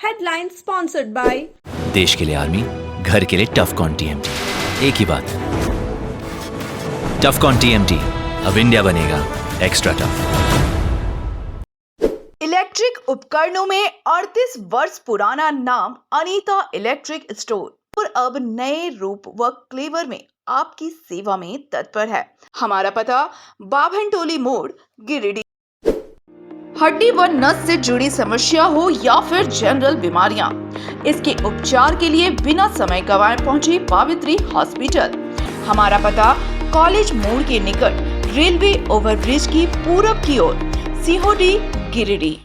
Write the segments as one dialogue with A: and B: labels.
A: Headline sponsored by
B: देश के लिए आर्मी, घर के लिए टफकॉन टीएमटी। एक ही बात, टफकॉन टीएमटी, अब इंडिया बनेगा एक्स्ट्रा टफ।
C: इलेक्ट्रिक उपकरणों में 38 वर्ष पुराना नाम अनीता इलेक्ट्रिक स्टोर और अब नए रूप व क्लेवर में आपकी सेवा में तत्पर है। हमारा पता बाभनटोली मोड़, गिरिडीह। हड्डी व नस से जुड़ी समस्या हो या फिर जनरल बीमारियां, इसके उपचार के लिए बिना समय गंवाए पहुंचे पावित्री हॉस्पिटल। हमारा पता कॉलेज मोड़ के निकट रेलवे ओवरब्रिज की पूरब की ओर, सिहोडी, गिरिडीह।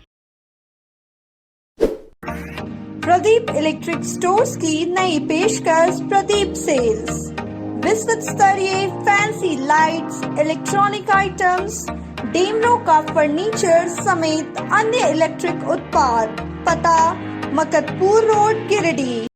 A: प्रदीप इलेक्ट्रिक स्टोर्स की नई पेशकश प्रदीप सेल्स। विश्व स्तरीय fancy lights, electronic items, Damro का फर्नीचर समेत अन्य इलेक्ट्रिक उत्पाद। पता मकतपुर रोड, गिरिडीह।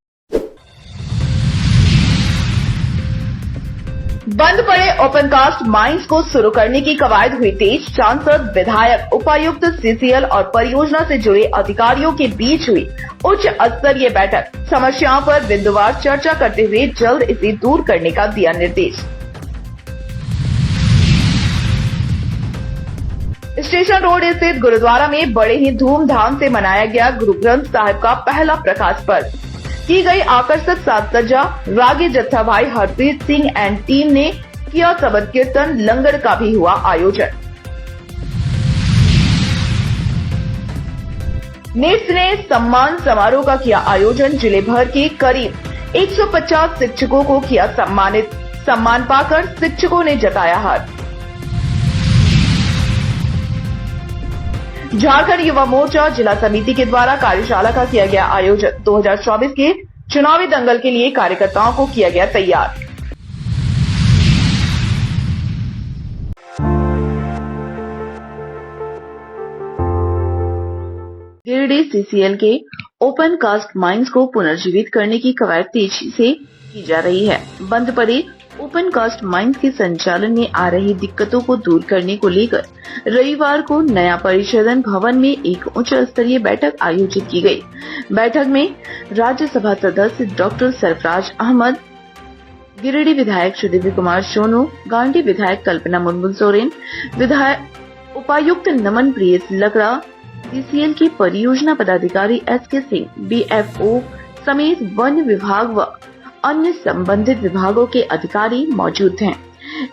C: बंद पड़े ओपन कास्ट माइंस को शुरू करने की कवायद हुई तेज। सांसद, विधायक, उपायुक्त, सीसीएल और परियोजना से जुड़े अधिकारियों के बीच हुई उच्च स्तरीय बैठक। समस्याओं पर बिंदुवार चर्चा करते हुए जल्द इसे दूर करने का दिया निर्देश। स्टेशन रोड स्थित गुरुद्वारा में बड़े ही धूमधाम से मनाया गया गुरु ग्रंथ साहिब का पहला प्रकाश पर्व। की गई आकर्षक साज सज्जा। रागी जत्था भाई हरप्रीत सिंह एंड टीम ने किया सबद कीर्तन, लंगर का भी हुआ आयोजन। नेट्स ने सम्मान समारोह का किया आयोजन। जिले भर के करीब 150 शिक्षकों को किया सम्मानित। सम्मान पाकर शिक्षकों ने जताया हाथ। झारखंड युवा मोर्चा जिला समिति के द्वारा कार्यशाला का किया गया आयोजन। 2024 के चुनावी दंगल के लिए कार्यकर्ताओं को किया गया तैयार। गिरिडीह सीसीएल के ओपन कास्ट माइंस को पुनर्जीवित करने की कवायद तेजी से की जा रही है। बंद पड़े ओपन कास्ट माइंस के संचालन में आ रही दिक्कतों को दूर करने को लेकर रविवार को नया परिशोधन भवन में एक उच्च स्तरीय बैठक आयोजित की गई। बैठक में राज्यसभा सदस्य डॉक्टर सरफराज अहमद, गिरिडीह विधायक श्री दिव्य कुमार सोनू, गांधी विधायक कल्पना मुनमुन सोरेन, विधायक उपायुक्त नमन प्रिय लकड़ा, सीसीएल के परियोजना पदाधिकारी एसके सिंह, बीएफओ समेत वन विभाग व अन्य संबंधित विभागों के अधिकारी मौजूद हैं।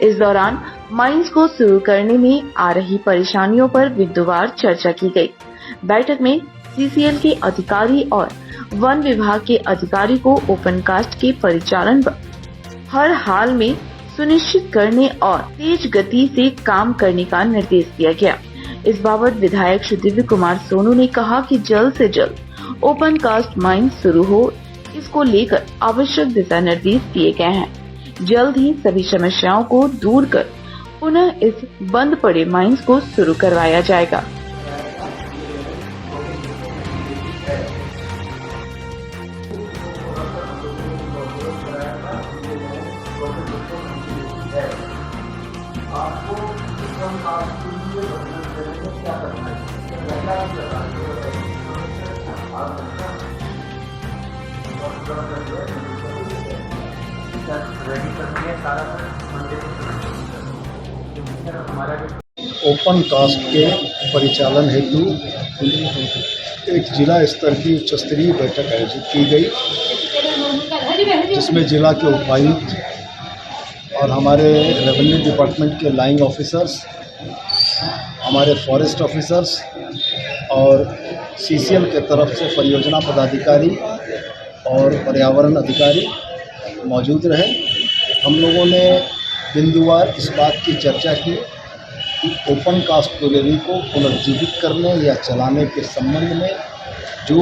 C: इस दौरान माइंस को शुरू करने में आ रही परेशानियों पर बिंदुवार चर्चा की गई। बैठक में सीसीएल के अधिकारी और वन विभाग के अधिकारी को ओपन कास्ट के परिचालन पर हर हाल में सुनिश्चित करने और तेज गति से काम करने का निर्देश दिया गया। इस बाबत विधायक श्री दिव्य कुमार सोनू ने कहा कि जल्द से जल्द ओपन कास्ट माइंस शुरू हो, इसको लेकर आवश्यक दिशा निर्देश दिए गए हैं। जल्द ही सभी समस्याओं को दूर कर पुनः इस बंद पड़े माइंस को शुरू करवाया जाएगा।
D: ओपन कास्ट के परिचालन हेतु एक जिला स्तर की उच्च स्तरीय बैठक आयोजित की गई, जिसमें जिला के उपायुक्त और हमारे रेवेन्यू डिपार्टमेंट के लाइन ऑफिसर्स, हमारे फॉरेस्ट ऑफिसर्स और सीसीएल के तरफ से परियोजना पदाधिकारी और पर्यावरण अधिकारी मौजूद रहे। हम लोगों ने बिंदुवार इस बात की चर्चा की कि ओपन कास्ट गैलरी को पुनर्जीवित करने या चलाने के संबंध में जो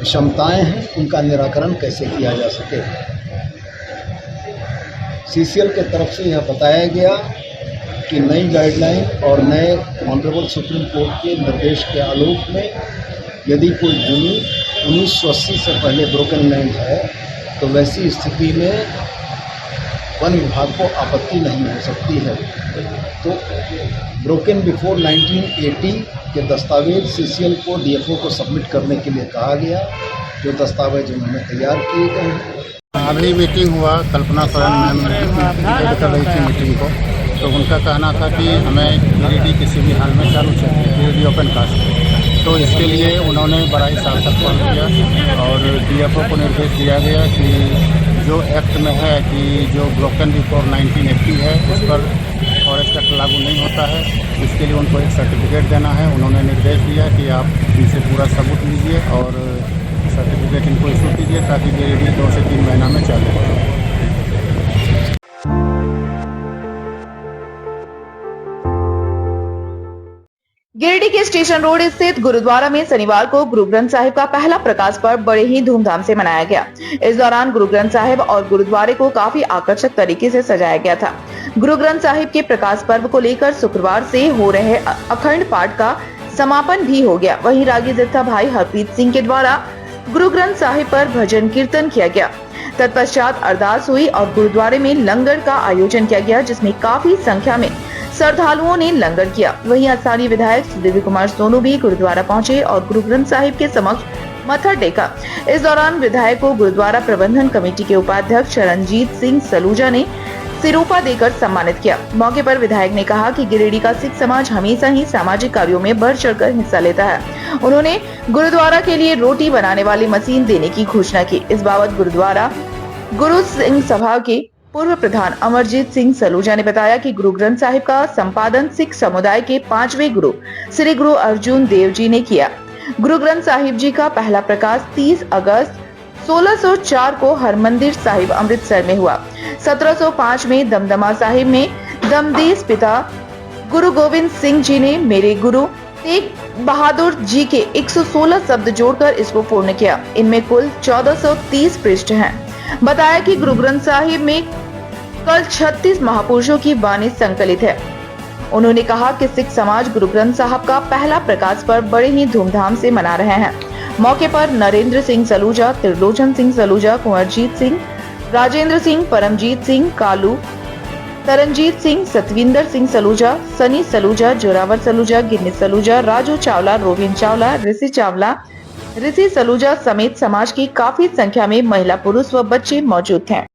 D: विषमताएं हैं उनका निराकरण कैसे किया जा सके। सीसीएल के तरफ से यह बताया गया कि नई गाइडलाइन और नए ऑनरेबल सुप्रीम कोर्ट के निर्देश के आलोक में यदि कोई भूमि 1980 से पहले ब्रोकन लैंड है तो वैसी स्थिति में वन विभाग को आपत्ति नहीं हो सकती है। तो ब्रोकन बिफोर 1980 कि दस्तावेज सीसीएल को डीएफओ को सबमिट करने के लिए कहा गया, जो दस्तावेज उन्होंने तैयार किए गए हैं।
E: अभी मीटिंग हुआ, कल्पना स्वयं मैम हेड कर रही थी मीटिंग को, तो उनका कहना था कि हमें गिरिडीह किसी भी हाल में चालू चाहिए, गिरिडीह ओपन कास्ट। तो इसके लिए उन्होंने बड़ा ही सार्थक काम किया और डीएफओ को निर्देश दिया गया कि जो एक्ट में है कि जो ब्रोकन बिफोर 1980 है उस पर फॉरेस्ट एक्ट लागू नहीं होता है, इसके लिए उनको एक सर्टिफिकेट देना है। उन्होंने निर्देश दिया कि आप इनसे पूरा सबूत लीजिए और सर्टिफिकेट इनको इशू कीजिए ताकि गिरिडीह 2 से 3 महीना में चालू हो।
C: गिरिडीह के स्टेशन रोड स्थित गुरुद्वारा में शनिवार को गुरु ग्रंथ साहिब का पहला प्रकाश पर्व बड़े ही धूमधाम से मनाया गया। इस दौरान गुरु ग्रंथ साहिब और गुरुद्वारे को काफी आकर्षक तरीके से सजाया गया था। गुरु ग्रंथ साहिब के प्रकाश पर्व को लेकर शुक्रवार से हो रहे अखंड पाठ का समापन भी हो गया। वहीं रागी जत्था भाई हरप्रीत सिंह के द्वारा गुरु ग्रंथ साहिब पर भजन कीर्तन किया गया। तत्पश्चात अरदास हुई और गुरुद्वारे में लंगर का आयोजन किया गया, जिसमें काफी संख्या में श्रद्धालुओं ने लंगर किया। वहीं स्थानीय विधायक सुदेवी कुमार सोनू भी गुरुद्वारा पहुंचे और गुरु ग्रंथ साहिब के समक्ष मत्था टेका। इस दौरान विधायक को गुरुद्वारा प्रबंधन कमेटी के उपाध्यक्ष रणजीत सिंह सलूजा ने सिरोपा देकर सम्मानित किया। मौके पर विधायक ने कहा कि गिरिडीह का सिख समाज हमेशा ही सामाजिक कार्यों में बढ़ चढ़कर हिस्सा लेता है। उन्होंने गुरुद्वारा के लिए रोटी बनाने वाली मशीन देने की घोषणा की। इस बाबत गुरुद्वारा गुरु सिंह सभा के पूर्व प्रधान अमरजीत सिंह सलूजा ने बताया कि गुरु ग्रंथ साहिब का संपादन सिख समुदाय के 5वें गुरु श्री गुरु अर्जुन देव जी ने किया। गुरु ग्रंथ साहिब जी का पहला प्रकाश 30 अगस्त 1604 को हरमंदिर साहिब अमृतसर में हुआ। 1705 में दमदमा साहिब में दमदेश पिता गुरु गोविंद सिंह जी ने मेरे गुरु तेग बहादुर जी के 116 शब्द जोड़कर इसको पूर्ण किया। इनमें कुल 1430 पृष्ठ हैं। बताया कि गुरु ग्रंथ साहिब में कल 36 महापुरुषों की वाणी संकलित है। उन्होंने कहा कि सिख समाज गुरु ग्रंथ साहिब का पहला प्रकाश पर्व बड़े ही धूमधाम से मना रहे हैं। मौके पर नरेंद्र सिंह सलूजा, त्रिलोचन सिंह सलूजा, कुंवरजीत सिंह, राजेंद्र सिंह, परमजीत सिंह, कालू, तरनजीत सिंह, सतविंदर सिंह सलूजा, सनी सलूजा, जोरावर सलूजा, गिन्नी सलूजा, राजू चावला, रोविन चावला, ऋषि सलूजा समेत समाज की काफी संख्या में महिला, पुरुष व बच्चे मौजूद थे।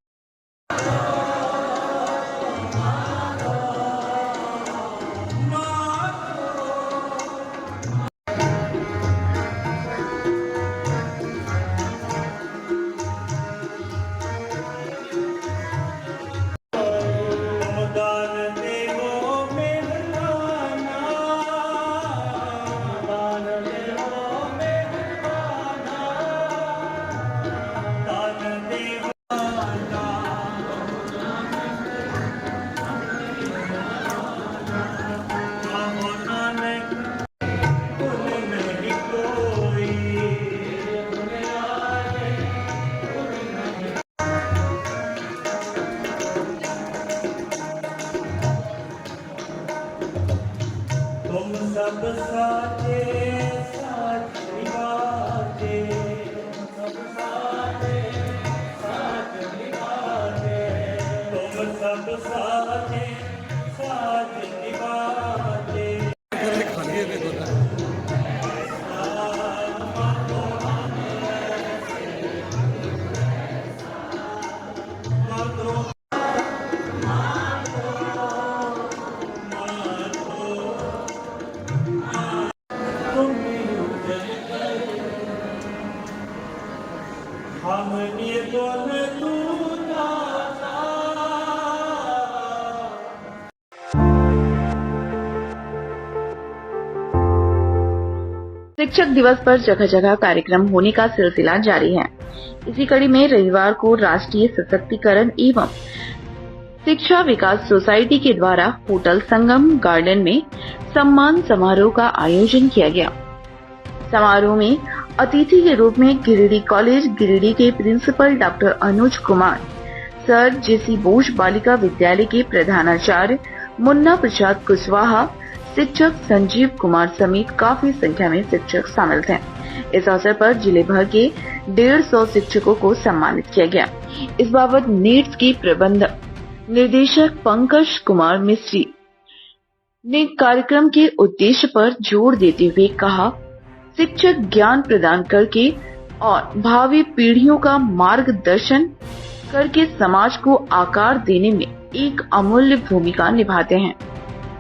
F: सब साथे साथ निभाते, सब साथे साथ निभाते, तुम सब साथे साथ निभाते।
C: शिक्षक दिवस पर जगह जगह कार्यक्रम होने का सिलसिला जारी है। इसी कड़ी में रविवार को राष्ट्रीय सशक्तिकरण एवं शिक्षा विकास सोसाइटी के द्वारा होटल संगम गार्डन में सम्मान समारोह का आयोजन किया गया। समारोह में अतिथि के रूप में गिरिडीह कॉलेज गिरिडीह के principal doctor Anuj Kumar, sir जेसी बोस बालिका विद्यालय के प्रधानाचार्य मुन्ना प्रसाद कुशवाहा, शिक्षक संजीव कुमार समेत काफी संख्या में शिक्षक शामिल थे। इस अवसर पर जिले भर के 150 शिक्षकों को सम्मानित किया गया। इस बाबत नीट्स के प्रबंध निदेशक पंकज कुमार मिस्त्री, ने कार्यक्रम के उद्देश्य पर जोर देते हुए कहा, शिक्षक ज्ञान प्रदान करके और भावी पीढ़ियों का मार्गदर्शन करके समाज को आकार देने में एक अमूल्य भूमिका निभाते हैं।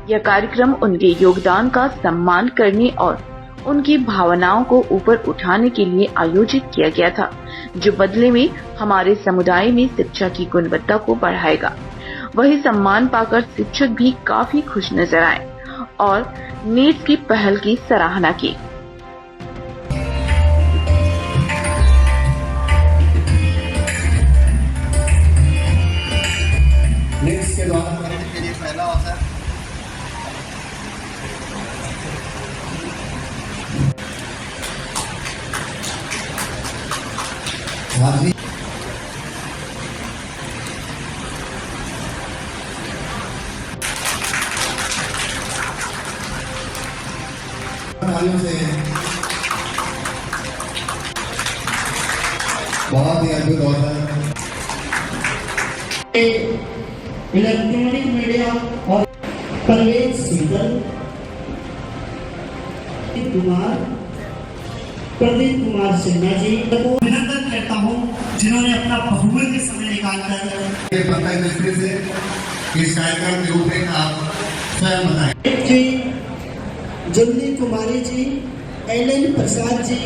C: यह कार्यक्रम उनके योगदान का सम्मान करने और उनकी भावनाओं को ऊपर उठाने के लिए आयोजित किया गया था, जो बदले में हमारे समुदाय में शिक्षा की गुणवत्ता को बढ़ाएगा। वही सम्मान पाकर शिक्षक भी काफी खुश नजर आए और नीट्स की पहल की सराहना की।
G: नीट्स के द्वारा खरीद के लिए पहला अवसर से बहुत ही अद्भुत अवसर।
H: इलेक्ट्रॉनिक मीडिया और परवेज सीतल कुमार, प्रदीप कुमार सिन्हा जी को अभिनंदन करता हूँ, जिन्होंने अपना बहुमूल्य समय निकालकर
G: पता दृष्टि से इस कार्यक्रम के रूपरेखा आप स्वयं बनाए
H: जी, जुल्ली कुमारी जी, एलन प्रसाद जी,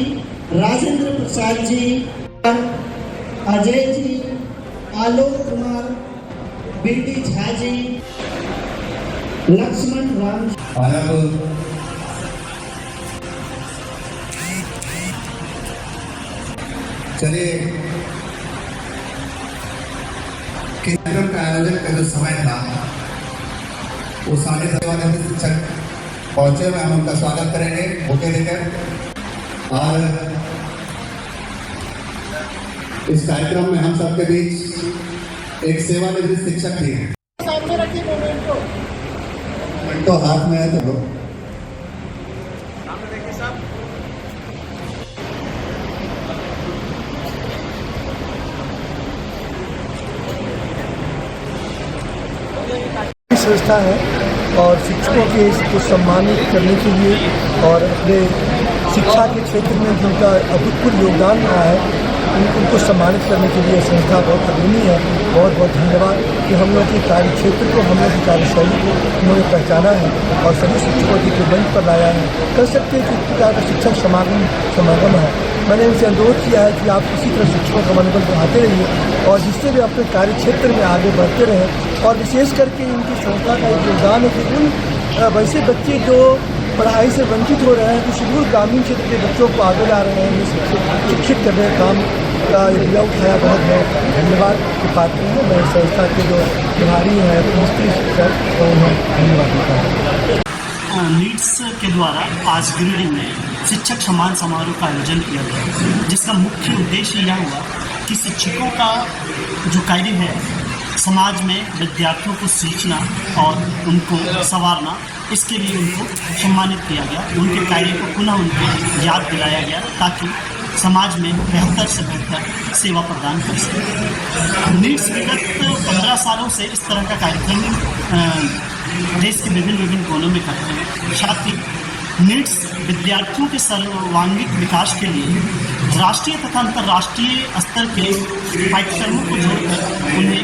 H: राजेंद्र प्रसाद जी, अजय जी, आलोक कुमार, बीडी झा जी, लक्ष्मण राम जी।
G: और अब चलिए कार्यक्रम का आयोजन का जो समय था वो 7:30 वाले शिक्षक पहुंचे हुए, हम उनका स्वागत करेंगे बुके देकर। और इस कार्यक्रम में हम सबके बीच एक सेवानिवृत्त शिक्षक भी हैं। तो हाथ में है तो
I: संस्था है और शिक्षकों को सम्मानित करने के लिए और अपने शिक्षा के क्षेत्र में जिनका अभूतपूर्व योगदान रहा है उनको सम्मानित करने के लिए संस्था बहुत अग्रणी है। बहुत बहुत धन्यवाद कि हम लोग के कार्य क्षेत्र को, हम लोग की कार्यशैली को उन्होंने पहचाना है और सभी शिक्षकों के मंच पर लाया है। कह सकते हैं कि इस प्रकार का शिक्षक समागम है। मैंने उनसे अनुरोध किया है कि आप इसी तरह शिक्षकों का मनोबल बढ़ाते रहिए और जिससे भी अपने कार्य क्षेत्र में आगे बढ़ते रहें। और विशेष करके इनकी संस्था का एक योगदान है कि उन वैसे बच्चे जो पढ़ाई से वंचित हो रहे हैं, जो सुदूर ग्रामीण क्षेत्र के बच्चों को आगे ला रहे हैं, शिक्षित करने का काम का लिया उठाया। बहुत बहुत धन्यवाद के पात्र हैं। मैं संस्था के जो प्रभारी हैं मिस्त्री शिक्षक उन्हें धन्यवाद देता हूँ।
H: नीट्स के द्वारा आज गिरिडीह में शिक्षक सम्मान समारोह का आयोजन किया गया, जिसका मुख्य उद्देश्य यह हुआ कि शिक्षकों का जो कार्य है समाज में विद्यार्थियों को सींचना और उनको संवारना, इसके लिए उनको सम्मानित किया गया। उनके कार्य को पुनः उनको याद दिलाया गया ताकि समाज में बेहतर से बेहतर सेवा प्रदान कर सके। नीट्स विगत 15 सालों से इस तरह का कार्यक्रम देश के विभिन्न कोनों में करते हैं। साथ ही नीट्स विद्यार्थियों के सर्वांगीण विकास के लिए राष्ट्रीय तथा अंतर्राष्ट्रीय स्तर के पाठ्यक्रमों को जोड़कर उन्हें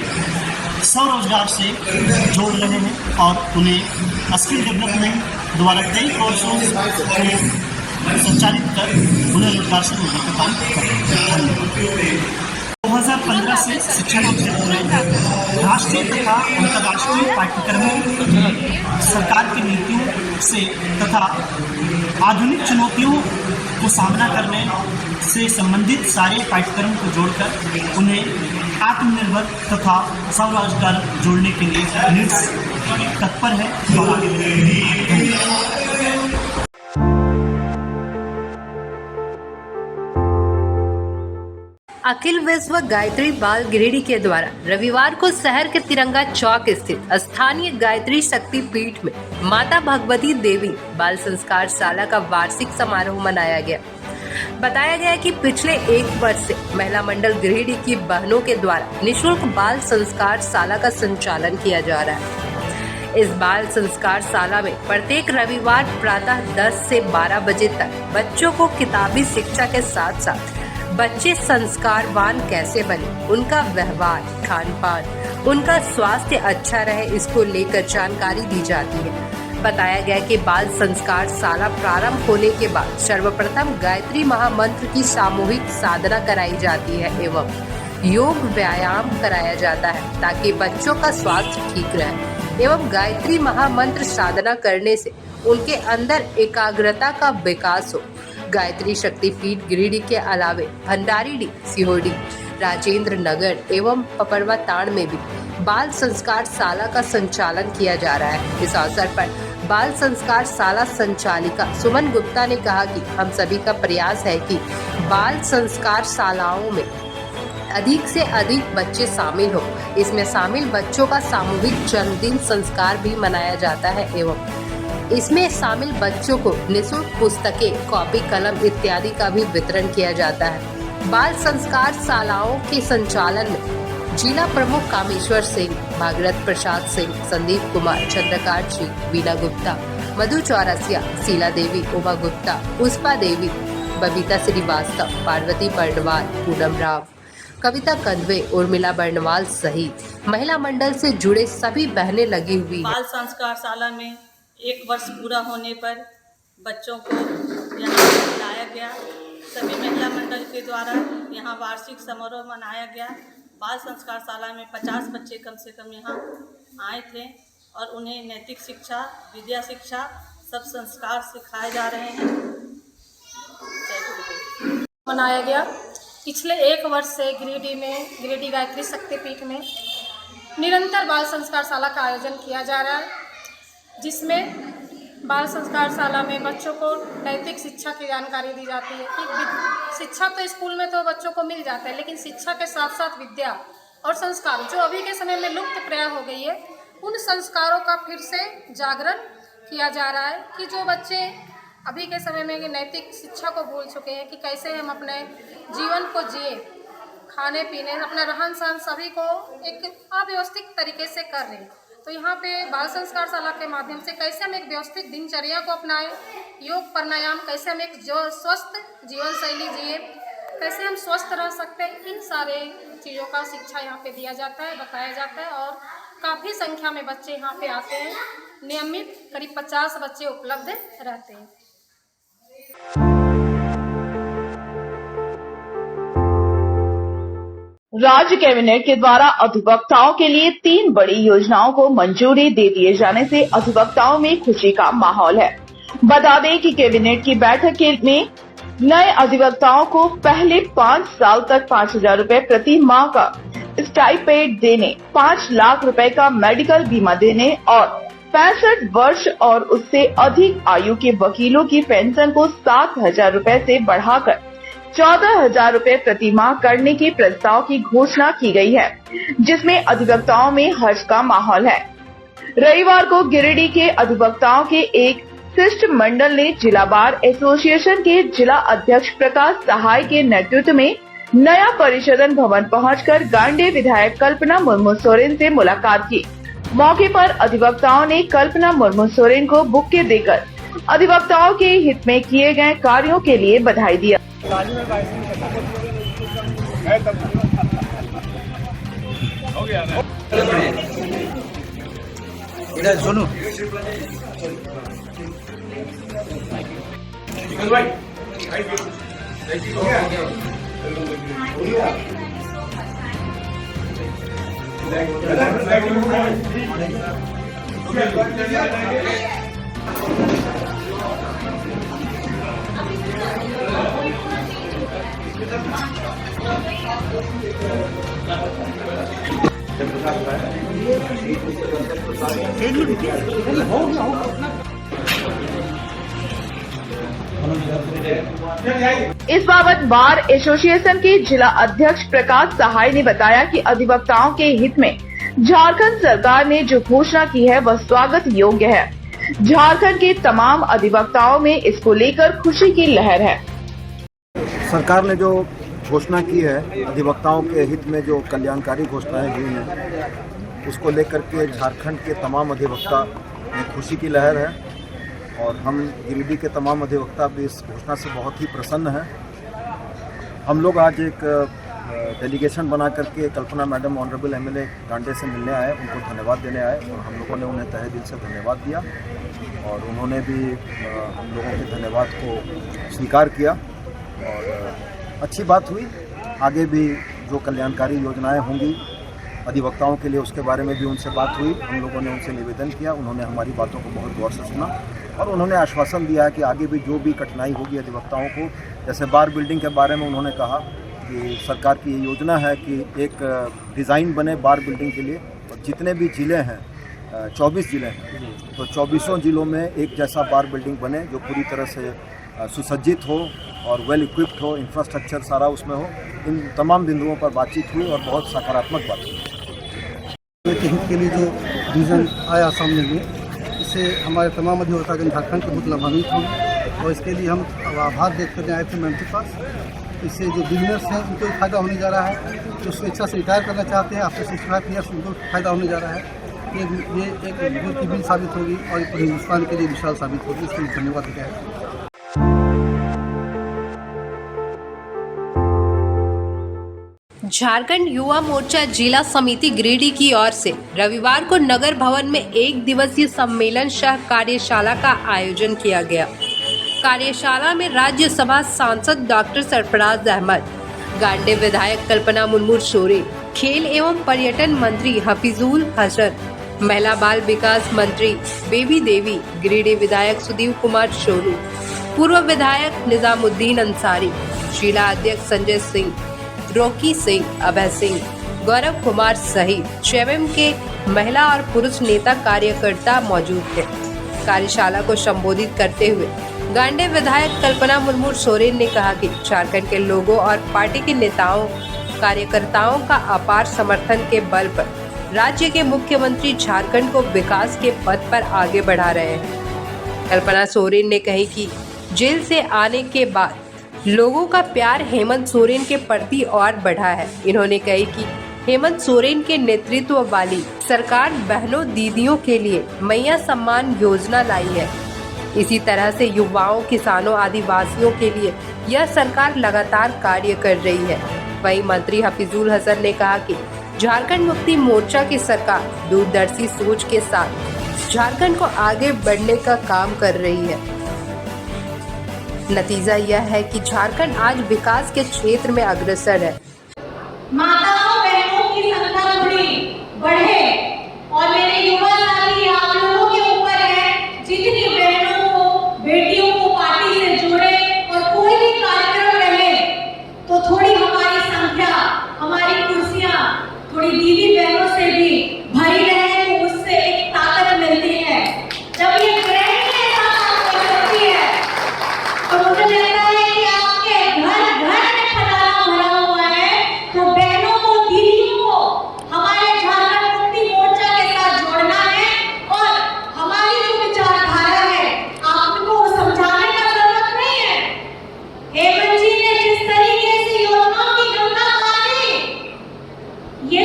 H: स्वरोजगार से जोड़ रहे हैं और उन्हें स्किल डेवलपमेंट द्वारा कई कोर्सों को संचालित कर उन्हें रोजगार से जोड़ने का काम कर रहे हैं। 2015 से शिक्षा के क्षेत्र में राष्ट्रीय तथा अंतर्राष्ट्रीय पाठ्यक्रमों, सरकार की नीतियों से तथा आधुनिक चुनौतियों को सामना करने से संबंधित सारे पाठ्यक्रम को जोड़कर उन्हें आत्मनिर्भर तथा स्वरोजगार जोड़ने के लिए नीट्स तत्पर है और आगे बढ़ेगी।
J: अखिल विश्व गायत्री बाल गिरिडीह के द्वारा रविवार को शहर के तिरंगा चौक स्थित स्थानीय गायत्री शक्ति पीठ में माता भगवती देवी बाल संस्कार शाला का वार्षिक समारोह मनाया गया। बताया गया कि पिछले 1 वर्ष से महिला मंडल गिरिडीह की बहनों के द्वारा निःशुल्क बाल संस्कार शाला का संचालन किया जा रहा है। इस बाल संस्कार शाला में प्रत्येक रविवार प्रातः 10 से 12 बजे तक बच्चों को किताबी शिक्षा के साथ साथ बच्चे संस्कारवान कैसे बने, उनका व्यवहार, खान पान, उनका स्वास्थ्य अच्छा रहे, इसको लेकर जानकारी दी जाती है। बताया गया कि बाल संस्कार शाला प्रारंभ होने के बाद सर्वप्रथम गायत्री महामंत्र की सामूहिक साधना कराई जाती है एवं योग व्यायाम कराया जाता है ताकि बच्चों का स्वास्थ्य ठीक रहे एवं गायत्री महामंत्र साधना करने से उनके अंदर एकाग्रता का विकास हो। गायत्री शक्तिपीठ गिरिडीह के अलावे भंडारीडीह, सिहोडी, राजेंद्र नगर एवं पपरवा ताड़ में भी बाल संस्कार शाला का संचालन किया जा रहा है। इस अवसर पर बाल संस्कार शाला संचालिका सुमन गुप्ता ने कहा कि हम सभी का प्रयास है कि बाल संस्कार शालाओं में अधिक से अधिक बच्चे शामिल हो। इसमें शामिल बच्चों का सामूहिक जन्मदिन संस्कार भी मनाया जाता है एवं इसमें शामिल बच्चों को निःशुल्क पुस्तकें, कॉपी, कलम इत्यादि का भी वितरण किया जाता है। बाल संस्कार शालाओं के संचालन में जिला प्रमुख कामेश्वर सिंह, भागीरथ प्रसाद सिंह, संदीप कुमार, चंद्रकांत जी, वीना गुप्ता, मधु चौरसिया, शीला देवी, उमा गुप्ता, पुष्पा देवी, बबीता श्रीवास्तव, पार्वती बर्णवाल, पूनम राव, कविता कंदवे, उर्मिला बर्णवाल सहित महिला मंडल से जुड़े सभी बहनें लगी हुई।
K: बाल संस्कार शाला में 1 वर्ष पूरा होने पर बच्चों को यहाँ लाया गया। सभी महिला मंडल के द्वारा यहाँ वार्षिक समारोह मनाया गया। बाल संस्कार शाला में 50 बच्चे कम से कम यहाँ आए थे और उन्हें नैतिक शिक्षा, विद्या शिक्षा, सब संस्कार सिखाए जा रहे हैं।
L: मनाया गया। पिछले 1 वर्ष से गिरिडीह गायत्री शक्तिपीठ में निरंतर बाल संस्कार शाला का आयोजन किया जा रहा है, जिसमें बाल संस्कार शाला में बच्चों को नैतिक शिक्षा की जानकारी दी जाती है कि शिक्षा तो स्कूल में तो बच्चों को मिल जाता है, लेकिन शिक्षा के साथ साथ विद्या और संस्कार जो अभी के समय में लुप्त प्राय हो गई है, उन संस्कारों का फिर से जागरण किया जा रहा है कि जो बच्चे अभी के समय में नैतिक शिक्षा को भूल चुके हैं कि कैसे हम अपने जीवन को जिए, खाने पीने, अपना रहन सहन सभी को एक अव्यवस्थित तरीके से कर रहे हैं। तो यहाँ पे बाल संस्कार शाला के माध्यम से कैसे हम एक व्यवस्थित दिनचर्या को अपनाएं, योग प्राणायाम, कैसे हम एक जो स्वस्थ जीवन शैली जिए, कैसे हम स्वस्थ रह सकते हैं, इन सारे चीज़ों का शिक्षा यहाँ पे दिया जाता है, बताया जाता है और काफ़ी संख्या में बच्चे यहाँ पे आते हैं। नियमित करीब 50 बच्चे उपलब्ध रहते हैं।
C: राज्य कैबिनेट के द्वारा अधिवक्ताओं के लिए 3 बड़ी योजनाओं को मंजूरी दे दिए जाने से अधिवक्ताओं में खुशी का माहौल है। बता दें कि कैबिनेट की बैठक में नए अधिवक्ताओं को पहले 5 साल तक 5,000 रुपए प्रति माह का स्टाइपेंड देने, 5 लाख रुपए का मेडिकल बीमा देने और 65 वर्ष और उससे अधिक आयु के वकीलों की पेंशन को 7,000 रुपए से बढ़ाकर 14,000 रुपए प्रति माह करने के प्रस्ताव की घोषणा की गई है, जिसमें अधिवक्ताओं में हर्ष का माहौल है। रविवार को गिरिडीह के अधिवक्ताओं के एक शिष्टमंडल ने जिला बार एसोसिएशन के जिला अध्यक्ष प्रकाश सहाय के नेतृत्व में नया परिषदन भवन पहुंचकर गांडे विधायक कल्पना मुर्मू सोरेन से मुलाकात की। मौके पर अधिवक्ताओं ने कल्पना मुर्मू सोरेन को बुक्के देकर अधिवक्ताओं के हित में किए गए कार्यों के लिए बधाई दिया।
M: इधर सुनो
C: इस बाबत बार एसोसिएशन के जिला अध्यक्ष प्रकाश सहाय ने बताया कि अधिवक्ताओं के हित में झारखंड सरकार ने जो घोषणा की है वह स्वागत योग्य है। झारखंड के तमाम अधिवक्ताओं में इसको लेकर खुशी की लहर है।
N: सरकार ने जो घोषणा की है, अधिवक्ताओं के हित में जो कल्याणकारी घोषणाएं हुई हैं,
D: उसको लेकर के झारखंड के तमाम अधिवक्ता में खुशी की लहर है और हम गिरिडीह के तमाम अधिवक्ता भी इस घोषणा से बहुत ही प्रसन्न हैं। हम लोग आज एक डेलीगेशन बना करके कल्पना मैडम ऑनरेबल एमएलए गांडे से मिलने आए, उनको धन्यवाद देने आए और हम लोगों ने उन्हें तहे दिल से धन्यवाद दिया और उन्होंने भी हम लोगों के धन्यवाद को स्वीकार किया और अच्छी बात हुई। आगे भी जो कल्याणकारी योजनाएं होंगी अधिवक्ताओं के लिए उसके बारे में भी उनसे बात हुई। हम लोगों ने उनसे निवेदन किया, उन्होंने हमारी बातों को बहुत गौर से सुना और उन्होंने आश्वासन दिया कि आगे भी जो भी कठिनाई होगी अधिवक्ताओं को, जैसे बार बिल्डिंग के बारे में उन्होंने कहा कि सरकार की ये योजना है कि एक डिज़ाइन बने बार बिल्डिंग के लिए और जितने भी ज़िले हैं 24 ज़िले हैं तो 24 ज़िलों में एक जैसा बार बिल्डिंग बने जो पूरी तरह से सुसज्जित हो और वेल इक्विप्ड हो, इंफ्रास्ट्रक्चर सारा उसमें हो। इन तमाम बिंदुओं पर बातचीत हुई और बहुत सकारात्मक बात हुई।
N: के हित के लिए जो डिवीज़न आया सामने में, इससे हमारे तमाम अधिवक्तागण झारखंड को बहुत लाभान्वित हुए और इसके लिए हम आभार व्यक्त करने आए थे मैम के पास। इससे जो बिजनेस हैं उनको भी फायदा होने जा रहा है, जो स्वेच्छा से रिटायर करना चाहते हैं आफ्टर 65 ईयर्स उनको फायदा होने जा रहा है। ये एक गुड की बिल साबित होगी और पूरे हिंदुस्तान के लिए विशाल साबित होगी। इसके लिए धन्यवाद दिया है।
J: झारखंड युवा मोर्चा जिला समिति गिरिडीह की ओर से रविवार को नगर भवन में एक दिवसीय सम्मेलन सह कार्यशाला का आयोजन किया गया। कार्यशाला में राज्यसभा सांसद डॉक्टर सरफराज अहमद, गांडे विधायक कल्पना मुर्मू सोरेन, खेल एवं पर्यटन मंत्री हफीजुल हसन, महिला बाल विकास मंत्री बेबी देवी, गिरिडीह विधायक सुदीव कुमार शोरू, पूर्व विधायक निजामुद्दीन अंसारी, जिला अध्यक्ष संजय सिंह, रोकी सिंह, अभय सिंह, गौरव कुमार सहित जेएमएम के महिला और पुरुष नेता कार्यकर्ता मौजूद थे। कार्यशाला को संबोधित करते हुए गांडे विधायक कल्पना मुर्मू सोरेन ने कहा कि झारखंड के लोगों और पार्टी के नेताओं कार्यकर्ताओं का अपार समर्थन के बल पर राज्य के मुख्यमंत्री झारखंड को विकास के पथ पर आगे बढ़ा रहे हैं। कल्पना सोरेन ने कही कि जेल से आने के बाद लोगों का प्यार हेमंत सोरेन के प्रति और बढ़ा है। इन्होंने कही कि हेमंत सोरेन के नेतृत्व वाली सरकार बहनों दीदियों के लिए मैया सम्मान योजना लाई है। इसी तरह से युवाओं, किसानों, आदिवासियों के लिए यह सरकार लगातार कार्य कर रही है। वहीं मंत्री हफीजुल हसन ने कहा कि झारखंड मुक्ति मोर्चा की सरकार दूरदर्शी सोच के साथ झारखंड को आगे बढ़ने का काम कर रही है। नतीजा यह है कि झारखंड आज विकास के क्षेत्र में अग्रसर है।
M: माताओं बहनों की संख्या थोड़ी बढ़े और मेरे युवा साथी आप लोगों के ऊपर है, जितनी बहनों को, बेटियों को पार्टी से जोड़े और कोई भी कार्यक्रम रहे तो थोड़ी हमारी संख्या, हमारी कुर्सियां थोड़ी दीदी बहनों से भी भरी रहे तो उससे एक ताकत मिलती है। जब ये ग्रहण के साथ आपको करती है तो मुझे लगता है कि आपके घर घर में खजाना भरा हुआ है, तो बहनों को, दीदियों को हमारे झारखंड मुक्ति मोर्चा के साथ जोड़ना है और हमारी जो विचारधारा है आपको समझाने का जरूरत नहीं है। हेमंत जी ने जिस तरीके से योजनाओं की गणना की, ये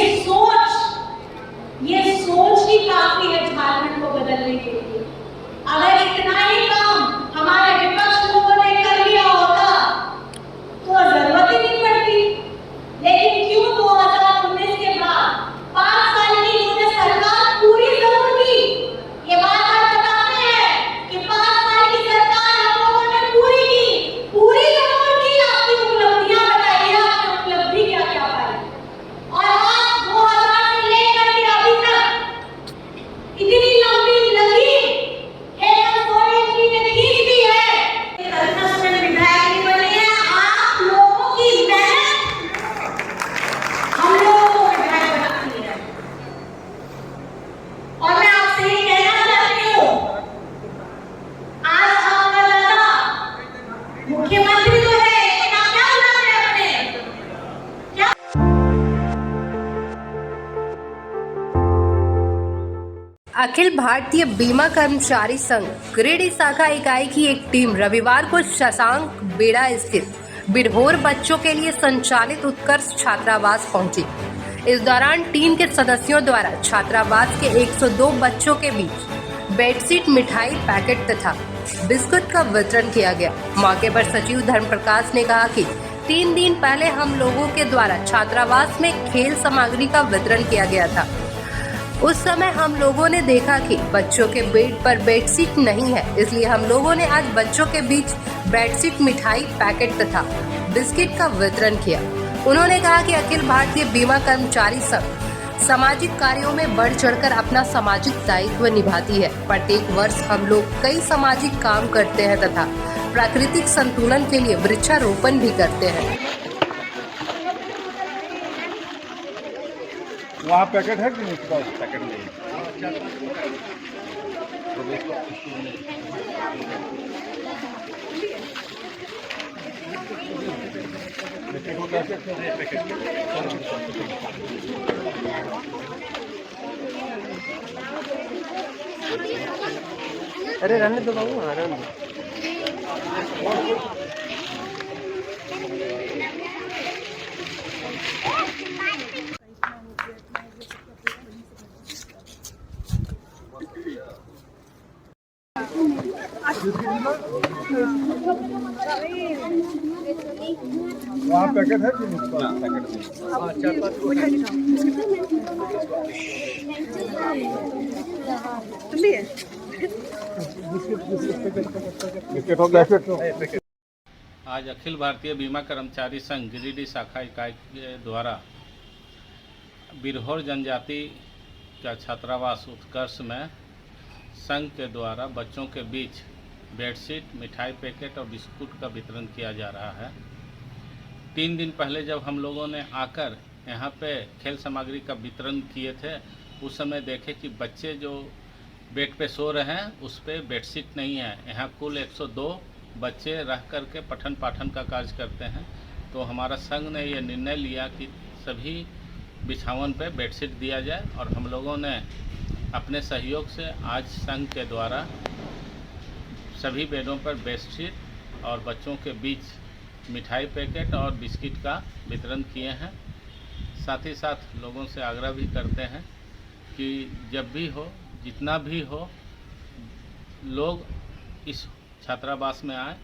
M: सोच ही काफी है झारखंड को बदलने के लिए। अगर इतना ही काम हमारे विपक्ष लोगों ने कर लिया होता तो जरूरत ही नहीं पड़ती। लेकिन क्यों 2019 के बाद 5 साल की इन्होंने सरकार पूरी जरूर की। ये बात आप बताते हैं कि 5 साल की सरकार हम लोगों ने पूरी जरूर की। आपकी उपलब्धियां बताइए, आपकी उपलब्धि क्या क्या पाई। और आज 2000 से लेकर के अभी तक इतनी लंबी लगी हेमंत सोरेन जी ने खींच दी है। विधायक नहीं बनी है, आप लोगों की मेहनत हम लोगों को विधायक बनाती है। और मैं आपसे ये कहना चाहती हूँ, आज आपका दादा मुख्यमंत्री तो है, लेकिन आप क्या बना रहे अपने क्या?
J: अखिल भारतीय बीमा कर्मचारी संघ गिरिडीह शाखा इकाई की एक टीम रविवार को शशांक बेड़ा स्थित बिरहोर बच्चों के लिए संचालित उत्कर्ष छात्रावास पहुंची। इस दौरान टीम के सदस्यों द्वारा छात्रावास के 102 बच्चों के बीच बेडशीट, मिठाई, पैकेट तथा बिस्कुट का वितरण किया गया। मौके पर सचिव धर्म प्रकाश ने कहा कि 3 दिन पहले हम लोगों के द्वारा छात्रावास में खेल सामग्री का वितरण किया गया था। उस समय हम लोगों ने देखा कि बच्चों के बेड पर बेडशीट नहीं है, इसलिए हम लोगों ने आज बच्चों के बीच बेडशीट, मिठाई, पैकेट तथा बिस्किट का वितरण किया। उन्होंने कहा कि अखिल भारतीय बीमा कर्मचारी संघ सामाजिक कार्यों में बढ़ चढ़कर अपना सामाजिक दायित्व निभाती है। प्रत्येक वर्ष हम लोग कई सामाजिक काम करते हैं तथा प्राकृतिक संतुलन के लिए वृक्षारोपण भी करते हैं।
O: वहाँ पैकेट है कि नहीं? पैकेट नहीं।
P: अरे रहने दो बाबू, हाँ रहने दो।
O: वहाँ पैकेट है कि नहीं? पैकेट
E: आज अखिल भारतीय बीमा कर्मचारी संघ गिरिडीह शाखा इकाई के द्वारा बिरहोर जनजाति का छात्रावास उत्कर्ष में संघ के द्वारा बच्चों के बीच बेडशीट, मिठाई पैकेट और बिस्कुट का वितरण किया जा रहा है। 3 दिन पहले जब हम लोगों ने आकर यहाँ पे खेल सामग्री का वितरण किए थे, उस समय देखे कि बच्चे जो बेड पे सो रहे हैं उस पे बेडशीट नहीं है। यहाँ कुल 102 बच्चे रह कर के पठन पाठन का कार्य करते हैं। तो हमारा संघ ने यह निर्णय लिया कि सभी बिछावन पे बेडशीट दिया जाए और हम लोगों ने अपने सहयोग से आज संघ के द्वारा सभी बेडों पर बेडशीट और बच्चों के बीच मिठाई पैकेट और बिस्किट का वितरण किए हैं। साथ ही साथ लोगों से आग्रह भी करते हैं कि जब भी हो, जितना भी हो, लोग इस छात्रावास में आए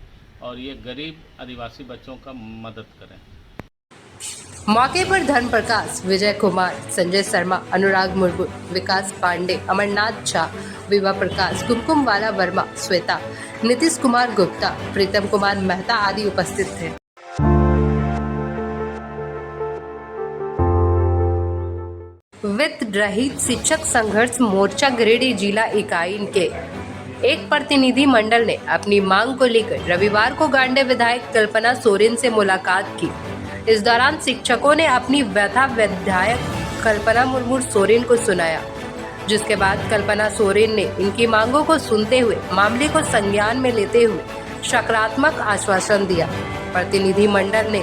E: और ये गरीब आदिवासी बच्चों का मदद करें।
J: मौके पर धर्म प्रकाश, विजय कुमार, संजय शर्मा, अनुराग मुर्मू, विकास पांडे, अमरनाथ झा, विवा प्रकाश, कुमकुम वाला वर्मा, श्वेता, नीतीश कुमार गुप्ता, प्रीतम कुमार मेहता आदि उपस्थित थे। वित्त रहित शिक्षक संघर्ष मोर्चा गिरिडीह जिला इकाई के एक प्रतिनिधि मंडल ने अपनी मांग को लेकर रविवार को गांडे विधायक कल्पना सोरेन से मुलाकात की। इस दौरान शिक्षकों ने अपनी व्यथा विधायक कल्पना मुर्मू सोरेन को सुनाया, जिसके बाद कल्पना सोरेन ने इनकी मांगों को सुनते हुए मामले को संज्ञान में लेते हुए सकारात्मक आश्वासन दिया। प्रतिनिधि मंडल ने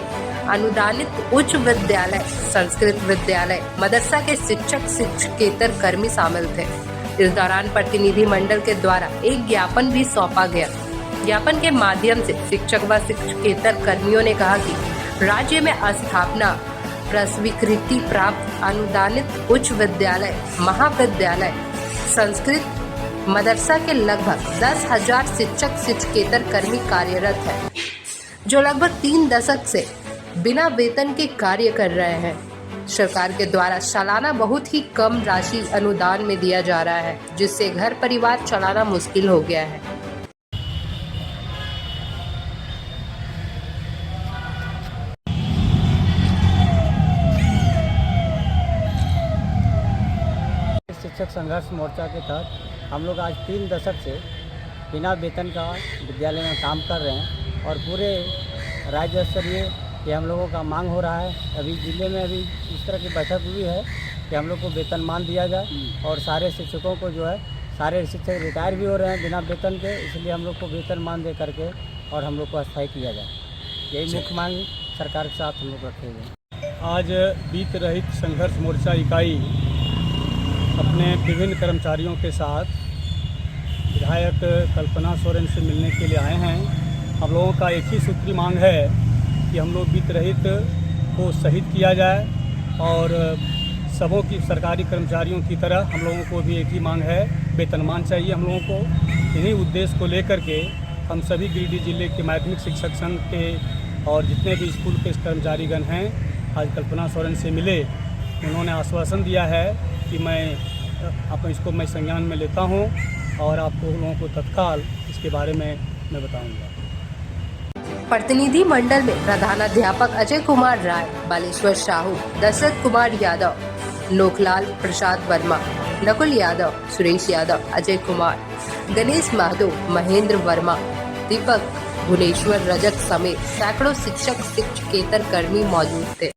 J: अनुदानित उच्च विद्यालय, संस्कृत विद्यालय, मदरसा के शिक्षक, शिक्षकेतर कर्मी शामिल थे। इस दौरान प्रतिनिधि मंडल के द्वारा एक ज्ञापन भी सौंपा गया। ज्ञापन के माध्यम से शिक्षक व शिक्षकेतर कर्मियों ने कहा कि राज्य में स्थापना प्रस्वीकृति प्राप्त अनुदानित उच्च विद्यालय, महाविद्यालय, संस्कृत मदरसा के लगभग 10,000 शिक्षक शिक्षकेतर कर्मी कार्यरत हैं, जो लगभग 3 दशक से बिना वेतन के कार्य कर रहे हैं। सरकार के द्वारा सालाना बहुत ही कम राशि अनुदान में दिया जा रहा है, जिससे घर परिवार चलाना मुश्किल हो गया है।
Q: शिक्षक संघर्ष मोर्चा के तहत हम लोग आज 3 दशक से बिना वेतन का विद्यालय में काम कर रहे हैं और पूरे राज्य स्तरीय ये हम लोगों का मांग हो रहा है। अभी जिले में अभी इस तरह की बैठक हुई है कि हम लोग को वेतनमान दिया जाए और सारे शिक्षकों को जो है, सारे शिक्षक रिटायर भी हो रहे हैं बिना वेतन के, इसलिए हम लोग को वेतनमान दे करके और हम लोग को अस्थायी किया जाए। यही मुख्य मांग सरकार के साथ हम लोग रखे हुए हैं।
R: आज वित्त रहित संघर्ष मोर्चा इकाई अपने विभिन्न कर्मचारियों के साथ विधायक कल्पना सोरेन से मिलने के लिए आए हैं। हम लोगों का एक ही सूत्री मांग है कि हम लोग वित्त रहित को शहीद किया जाए और सबों की सरकारी कर्मचारियों की तरह हम लोगों को भी एक ही मांग है, वेतनमान चाहिए हम लोगों को। इन्हीं उद्देश्य को लेकर के हम सभी गिरिडीह जिले के माध्यमिक शिक्षक संघ के और जितने भी स्कूल के कर्मचारीगण हैं आज कल्पना सोरेन से मिले। उन्होंने आश्वासन दिया है कि इसको मैं संज्ञान में लेता हूं और आपको लोगों को तत्काल इसके बारे में मैं बताऊंगा।
J: प्रतिनिधि मंडल में प्रधानाध्यापक अजय कुमार राय, बालेश्वर साहू, दशरथ कुमार यादव, लोकलाल प्रसाद वर्मा, नकुल यादव, सुरेश यादव, अजय कुमार, गणेश माधो, महेंद्र वर्मा, दीपक, भुवनेश्वर रजक समेत सैकड़ों शिक्षक शिक्षकेतर कर्मी मौजूद थे।